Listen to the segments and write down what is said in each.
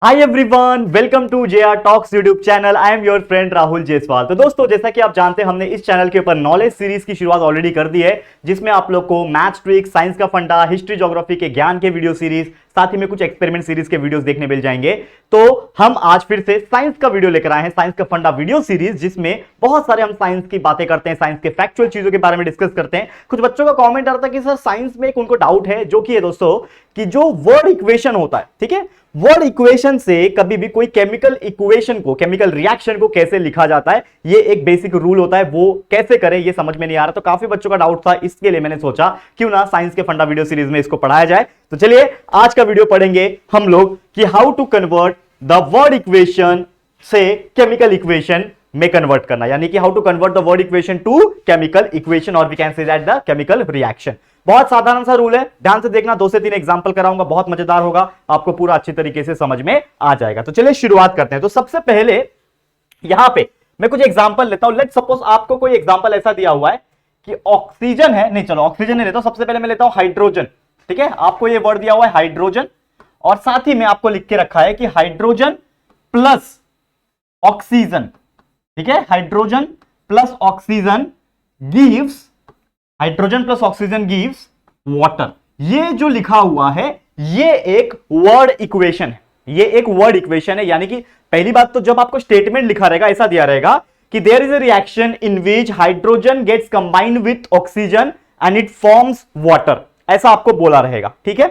Hi everyone, welcome to JR talks YouTube channel. I am your friend Rahul Jaiswal. तो दोस्तों, जैसा कि आप जानते हैं, हमने इस चैनल के ऊपर नॉलेज सीरीज की शुरुआत ऑलरेडी कर दी है, जिसमें आप लोग को मैथ्स ट्रिक, साइंस का फंडा, हिस्ट्री ज्योग्राफी के ज्ञान के वीडियो सीरीज, साथ ही में कुछ एक्सपेरिमेंट सीरीज के वीडियोस देखने मिल जाएंगे। तो हम आज फिर से साइंस का वीडियो लेकर आए हैं, साइंस का फंडा वीडियो सीरीज, जिसमें बहुत सारे हम साइंस की बातें करते हैं, साइंस के फैक्चुअल चीजों के बारे में डिस्कस करते हैं। कुछ बच्चों का कॉमेंट आता है कि सर साइंस में एक उनको डाउट है, जो कि है दोस्तों कि जो वर्ड इक्वेशन होता है, ठीक है, वर्ड इक्वेशन से कभी भी कोई केमिकल इक्वेशन को, केमिकल रिएक्शन को कैसे लिखा जाता है, ये एक बेसिक रूल होता है, वो कैसे करें ये समझ में नहीं आ रहा। तो काफी बच्चों का डाउट था, इसके लिए मैंने सोचा क्यों ना साइंस के फंडा वीडियो सीरीज में इसको पढ़ाया जाए। तो चलिए आज का वीडियो पढ़ेंगे हम लोग कि how to convert the word equation से केमिकल इक्वेशन में कन्वर्ट करना, यानी कि how to convert the word equation to chemical equation, और we can say that the chemical reaction. बहुत साधारण सा रूल है, ध्यान से देखना, 2 से 3 एग्जांपल कराऊंगा, बहुत मजेदार होगा, आपको पूरा अच्छी तरीके से समझ में आ जाएगा। तो चलिए शुरुआत करते हैं। तो सबसे पहले यहां पे मैं कुछ एग्जांपल लेता हूं। लेट सपोज आपको कोई एग्जांपल ऐसा दिया हुआ है कि ऑक्सीजन है, नहीं चलो ऑक्सीजन नहीं लेता, सबसे पहले मैं लेता हूं हाइड्रोजन। ठीक है, आपको ये वर्ड दिया हुआ है हाइड्रोजन, और साथ ही में आपको लिख के रखा है कि हाइड्रोजन प्लस ऑक्सीजन, ठीक है, hydrogen plus oxygen gives, hydrogen plus oxygen gives water. ये जो लिखा हुआ है ये एक वर्ड इक्वेशन है, ये एक वर्ड इक्वेशन है। यानी कि पहली बात तो जब आपको स्टेटमेंट लिखा रहेगा, ऐसा दिया रहेगा कि there is a reaction in which hydrogen gets combined with oxygen and it forms water, ऐसा आपको बोला रहेगा। ठीक है,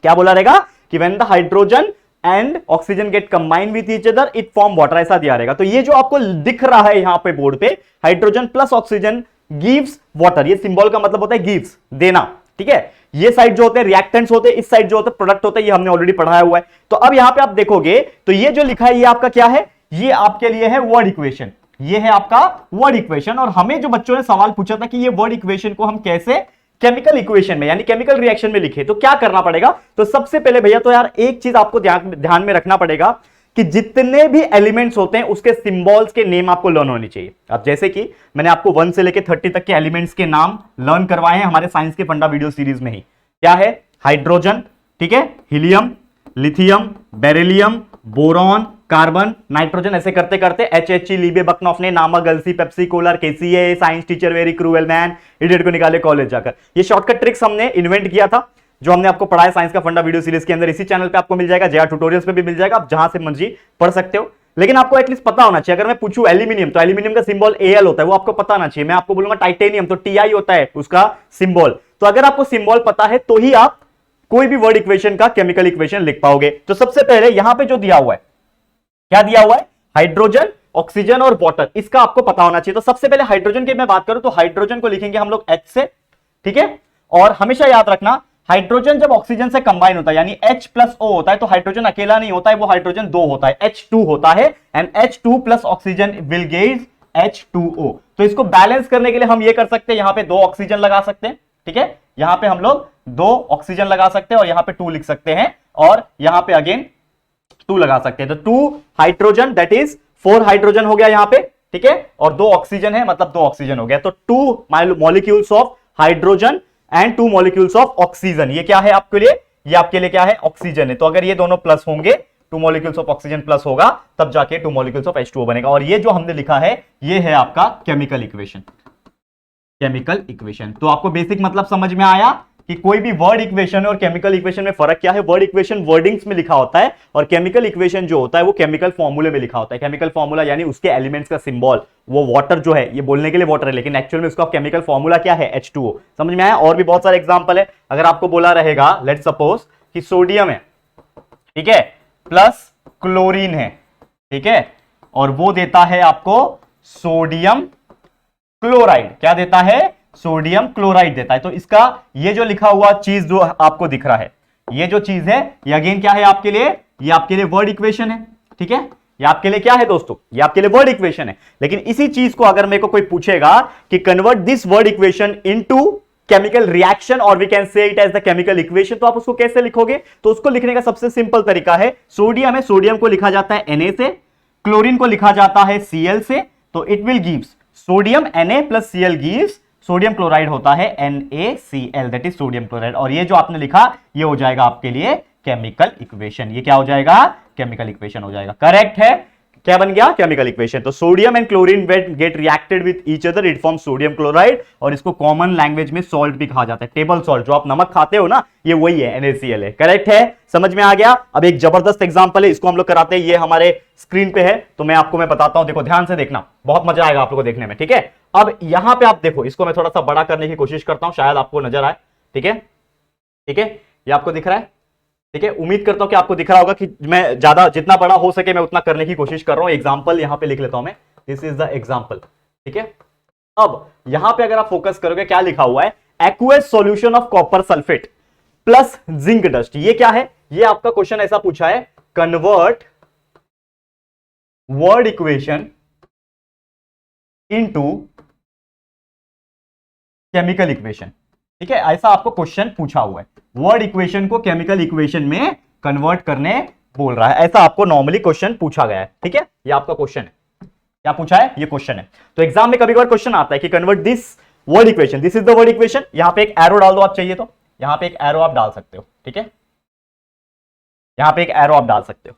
क्या बोला रहेगा कि when the hydrogen and oxygen get combined with each other it form water, ऐसा दिया रहेगा। तो ये जो आपको दिख रहा है यहां पे बोर्ड पे, hydrogen plus oxygen gives water, ये सिंबल का मतलब होता है गिव्स, देना। ठीक है, ये साइड जो होते हैं रिएक्टेंट्स होते हैं, इस साइड जो होते हैं प्रोडक्ट होते हैं, ये हमने ऑलरेडी पढ़ाया हुआ है। तो अब यहां पे आप देखोगे तो ये जो लिखा है ये आपका क्या है, ये आपके लिए है वर्ड इक्वेशन, ये है आपका वर्ड इक्वेशन। और हमें जो बच्चों ने सवाल पूछा था कि ये वर्ड इक्वेशन को हम कैसे केमिकल इक्वेशन में यानी केमिकल रिएक्शन में लिखे, तो क्या करना पड़ेगा। तो सबसे पहले भैया तो यार एक चीज आपको ध्यान में रखना पड़ेगा कि जितने भी एलिमेंट्स होते हैं उसके सिंबल्स के नेम आपको लर्न होने चाहिए। अब जैसे कि मैंने आपको 1 से लेकर 30 तक के एलिमेंट्स के नाम लर्न करवाए हैं हमारे साइंस के फंडा वीडियो सीरीज में ही। क्या है, हाइड्रोजन, ठीक है, helium, lithium, beryllium, boron, carbon, nitrogen, ऐसे करते करते HHE, लीबे बकनॉफ ने नामक गलसी, पेप्सी, कोलर, KCA, science teacher very cruel man, idiot को निकाले कॉलेज जाकर। ये शॉर्टकट ट्रिक्स हमने इन्वेंट किया था, जो हमने आपको पढ़ाया साइंस का फंडा वीडियो सीरीज के अंदर। इसी चैनल पे आपको मिल जाएगा, जेआर ट्यूटोरियल्स पे भी मिल जाएगा, आप जहां से मर्जी पढ़ सकते हो। लेकिन आपको एटलीस्ट पता होना चाहिए। अगर मैं पूछूं एल्यूमिनियम, तो एल्यूमिनियम का सिंबल AL होता है, वो आपको पता होना चाहिए। मैं आपको बोलूंगा टाइटेनियम, तो TI होता है उसका सिंबल। तो अगर आपको सिंबल पता है तो ही आप कोई भी वर्ड इक्वेशन का केमिकल इक्वेशन लिख पाओगे। तो सबसे पहले यहां पे जो दिया हुआ है, क्या दिया हुआ है, हाइड्रोजन, ऑक्सीजन और वाटर, इसका आपको पता होना चाहिए। तो सबसे पहले हाइड्रोजन की मैं बात करूं तो हाइड्रोजन को लिखेंगे हम लोग H से, ठीक है। और हमेशा याद रखना, हाइड्रोजन जब ऑक्सीजन से कंबाइन होता है यानी H प्लस O होता है, तो हाइड्रोजन अकेला नहीं होता है, वो हाइड्रोजन 2 होता है, H2 होता है, and H2 plus oxygen will give H2O। तो इसको बैलेंस करने के लिए हम ये कर सकते हैं, यहां पे 2 ऑक्सीजन लगा सकते हैं, ठीक है, यहां पे हम लोग 2 ऑक्सीजन लगा सकते हैं, और यहां पे 2 लिख सकते हैं, और यहां पे अगेन 2 लगा सकते हैं। तो 2 हाइड्रोजन, दैट इज 4 हाइड्रोजन हो गया यहां पे, ठीक है, और 2 ऑक्सीजन है, मतलब 2 ऑक्सीजन हो गया। तो 2 molecules of hydrogen and 2 molecules of oxygen, ये क्या है आपके लिए, ये आपके लिए क्या है, ऑक्सीजन है। तो अगर ये दोनों प्लस होंगे, 2 मॉलिक्यूल्स ऑफ ऑक्सीजन प्लस होगा, तब जाके 2 मॉलिक्यूल्स ऑफ H2O बनेगा। और ये जो हमने लिखा है ये है आपका केमिकल इक्वेशन, केमिकल इक्वेशन। तो आपको बेसिक मतलब समझ में आया कि कोई भी वर्ड इक्वेशन और केमिकल इक्वेशन में फर्क क्या है। वर्ड इक्वेशन वर्डिंग्स में लिखा होता है, और केमिकल इक्वेशन जो होता है वो केमिकल फॉर्मूले में लिखा होता है। केमिकल फॉर्मूला यानी उसके एलिमेंट्स का सिंबल, वो वाटर जो है, ये बोलने के लिए वाटर है, लेकिन एक्चुअल में उसका केमिकल फॉर्मूला क्या है, H2O। समझ में आया। और भी बहुत सारे एग्जांपल है। अगर आपको बोला रहेगा, लेट सपोज कि सोडियम है, ठीक है, प्लस क्लोरीन है, ठीक है, और वो देता है आपको सोडियम क्लोराइड। क्या देता है, सोडियम क्लोराइड देता है। तो इसका ये जो लिखा हुआ चीज जो आपको दिख रहा है, ये जो चीज है, ये अगेन क्या है आपके लिए, ये आपके लिए वर्ड इक्वेशन है, ठीक है, ये आपके लिए क्या है दोस्तों, ये आपके लिए वर्ड इक्वेशन है। लेकिन इसी चीज को अगर मेरे को कोई पूछेगा कि convert this word equation into chemical reaction, और we can say it as the chemical equation, तो आप उसको कैसे लिखोगे। तो उसको लिखने का सबसे सिंपल तरीका है, सोडियम है, सोडियम को लिखा जाता है Na से, क्लोरीन को लिखा जाता है Cl से, तो it will gives sodium Na plus Cl gives sodium chloride होता है NaCl, that is sodium chloride. और ये जो आपने लिखा ये हो जाएगा आपके लिए केमिकल इक्वेशन। ये क्या हो जाएगा, केमिकल इक्वेशन हो जाएगा। करेक्ट है, क्या बन गया? Chemical equation. तो sodium and chlorine get reacted with each other, it form sodium chloride, और इसको कॉमन लैंग्वेज में सॉल्ट भी कहा जाता है। टेबल सॉल्ट, जो आप नमक खाते हो ना, ये वही है, NaCl है। करेक्ट है, समझ में आ गया। अब एक जबरदस्त एग्जांपल है, इसको हम लोग कराते हैं, ये हमारे स्क्रीन पे है, तो मैं आपको बताता हूं, देखो ध्यान से देखना, बहुत मजा आएगा आप लोगों को देखने में। ठीक है, अब यहां पे आप देखो, इसको मैं थोड़ा सा बड़ा करने की कोशिश करता हूं, शायद आपको नजर आए। ठीक है, ठीक है, ये आपको दिख रहा है? ठीक है, उम्मीद करता हूं कि आपको दिख रहा होगा कि मैं ज्यादा जितना बड़ा हो सके मैं उतना करने की कोशिश कर रहा हूं। एग्जांपल यहां पे लिख लेता हूं मैं, दिस इज द एग्जांपल। ठीक है, अब यहां पे अगर आप फोकस करोगे, क्या लिखा हुआ है? Aqueous solution of copper sulphate plus zinc dust. ये क्या है? ये आपका क्वेश्चन ऐसा पूछा है, convert word equation into chemical equation. ठीक है, ऐसा आपको क्वेश्चन पूछा हुआ है, वर्ड इक्वेशन को केमिकल इक्वेशन में कन्वर्ट करने बोल रहा है, ऐसा आपको नॉर्मली क्वेश्चन पूछा गया है। ठीक है, ये आपका क्वेश्चन है, क्या पूछा है? ये क्वेश्चन है। तो एग्जाम में कभी कभार क्वेश्चन आता है कि convert this word equation, this is the word equation, यहां पे एक एरो डाल दो आप, चाहिए तो यहां पे एक एरो आप डाल सकते हो। ठीक है, यहां पे एक एरो आप डाल सकते हो।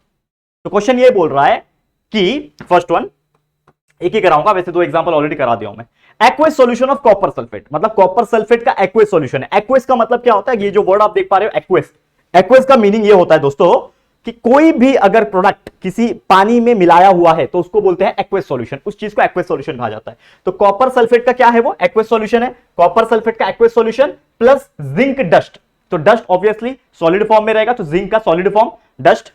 तो क्वेश्चन ये बोल रहा है कि फर्स्ट वन, एक ही कराऊंगा, वैसे दो एग्जांपल ऑलरेडी करा दिया हूं मैं। Aqueous solution of copper sulphate, मतलब कॉपर सल्फेट का एक्वस सॉल्यूशन है। एक्वस का मतलब क्या होता है? ये जो वर्ड आप देख पा रहे हो, एक्वस, एक्वस का मीनिंग ये होता है दोस्तों कि कोई भी अगर प्रोडक्ट किसी पानी में मिलाया हुआ है तो उसको बोलते हैं एक्वस सॉल्यूशन, उस चीज को एक्वस सॉल्यूशन कहा जाता है। तो कॉपर सल्फेट का क्या है? वो एक्वस सॉल्यूशन है। कॉपर सल्फेट का aqueous solution plus zinc dust, तो डस्ट ऑब्वियसली सॉलिड फॉर्म में रहेगा, तो जिंक का सॉलिड फॉर्म डस्ट,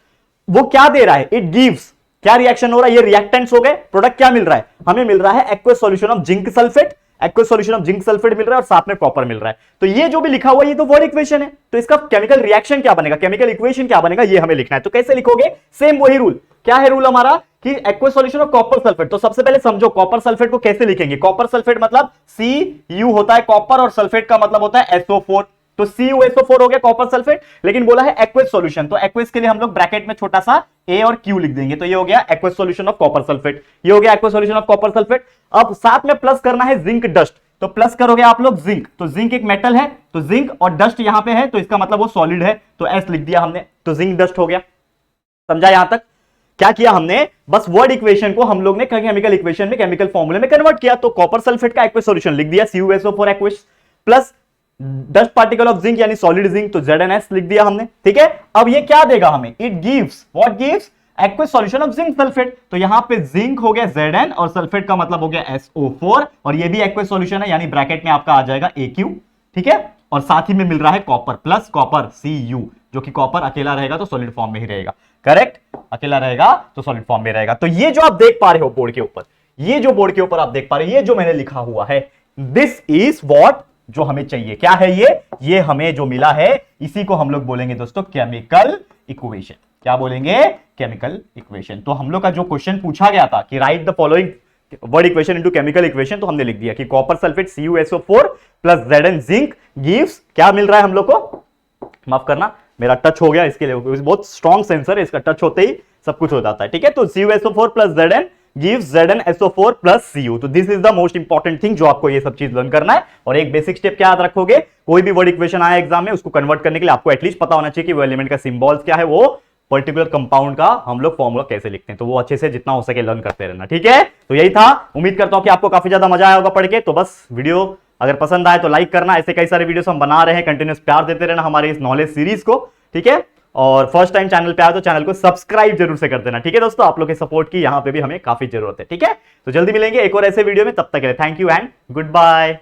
वो क्या दे रहा है? इट गिव्स, क्या रिएक्शन हो रहा है? ये रिएक्टेंट्स हो गए, प्रोडक्ट क्या मिल रहा है? हमें मिल रहा है aqueous solution of zinc sulphate, aqueous solution of zinc sulphate मिल रहा है और साथ में कॉपर मिल रहा है। तो ये जो भी लिखा हुआ है ये तो वर्ड इक्वेशन है, तो इसका केमिकल रिएक्शन क्या बनेगा, केमिकल इक्वेशन क्या बनेगा, ये हमें लिखना है। तो कैसे लिखोगे? सेम वही रूल। क्या है रूल हमारा कि aqueous solution of copper sulphate, तो सबसे पहले समझो कॉपर सल्फेट को कैसे लिखेंगे। कॉपर सल्फेट मतलब Cu होता है कॉपर, और सल्फेट का मतलब होता है SO4, तो CuSO4 हो गया कॉपर सल्फेट। लेकिन बोला है एक्वस सॉल्यूशन, तो एक्वस के लिए हम लोग ब्रैकेट में छोटा सा A और Q लिख देंगे, तो ये हो गया aqueous solution of copper sulphate, ये हो गया aqueous solution of copper sulphate. अब साथ में प्लस करना है जिंक डस्ट, तो प्लस करोगे आप लोग जिंक, तो जिंक एक मेटल है, तो जिंक और डस्ट यहां पे है, तो इसका मतलब वो सॉलिड है, तो S लिख दिया हमने, तो जिंक डस्ट हो गया। समझा यहां तक? क्या किया हमने? बस वर्ड इक्वेशन को हम लोग ने केमिकल इक्वेशन में, केमिकल फॉर्मूले में कन्वर्ट किया। तो कॉपर सल्फेट का एक्वस सॉल्यूशन लिख दिया CuSO4 aqueous, plus dust particle of zinc यानी सॉलिड जिंक, तो ZnS लिख दिया हमने। ठीक है, अब ये क्या देगा हमें? It gives, what gives? Aqueous solution of zinc sulphate, तो यहां पे जिंक हो गया Zn और सल्फेट का मतलब हो गया SO4, और ये भी एक्वस सॉल्यूशन है, यानी ब्रैकेट में आपका आ जाएगा AQ। ठीक है, और साथ ही में मिल रहा है कॉपर, प्लस कॉपर Cu, जो कि कॉपर अकेला रहेगा तो सॉलिड फॉर्म में ही रहेगा। करेक्ट, अकेला रहेगा तो सॉलिड फॉर्म में रहेगा। तो ये जो आप देख पा रहे हो बोर्ड के ऊपर, ये जो बोर्ड के ऊपर आप देख पा रहे हो, ये जो मैंने लिखा हुआ है, दिस इज व्हाट, जो हमें चाहिए। क्या है ये हमें जो मिला है, इसी को हम लोग बोलेंगे दोस्तों केमिकल इक्वेशन। क्या बोलेंगे? Chemical equation. तो हम लोग का जो क्वेश्चन पूछा गया था कि right the following word equation into chemical equation, तो हमने लिख दिया कि copper sulphate CuSO4 plus Zn zinc gives, क्या मिल रहा है हम लोग को? माफ करना, मेरा टच हो गया, इसके लिए बहुत स्ट्रॉन्ग सेंसर है, इसका टच होते ही सब कुछ हो जाता है। ठीक है, तो CuSO4 plus Zn gives ZnSO4 plus Cu, तो this is the most important thing जो आपको ये सब चीज लर्न करना है। और एक बेसिक स्टेप क्या याद रखोगे, कोई भी वर्ड इक्वेशन आया एग्जाम में, उसको कन्वर्ट करने के लिए आपको एटलीस्ट पता होना चाहिए कि वो एलिमेंट का सिंबल्स क्या है, वो पर्टिकुलर कंपाउंड का हम लोग फॉर्मूला कैसे लिखते हैं, तो वो अच्छे से जितना हो सके लर्न करते रहना। ठीक है, तो यही था, उम्मीद करता हूं कि आपको काफी ज्यादा मजा आया होगा पढ़ के। तो बस वीडियो अगर पसंद आए तो लाइक करना, ऐसे कई सारे वीडियोस हम बना रहे हैं, कंटिन्यूस प्यार देते रहना हमारे इस नॉलेज सीरीज को। ठीक है, और फर्स्ट टाइम चैनल पे आए तो चैनल को सब्सक्राइब जरूर से कर देना। ठीक है दोस्तों, आप लोग के सपोर्ट की यहाँ पे भी हमें काफी जरूरत है। ठीक है, तो जल्दी मिलेंगे एक और ऐसे वीडियो में, तब तक के लिए thank you and good bye.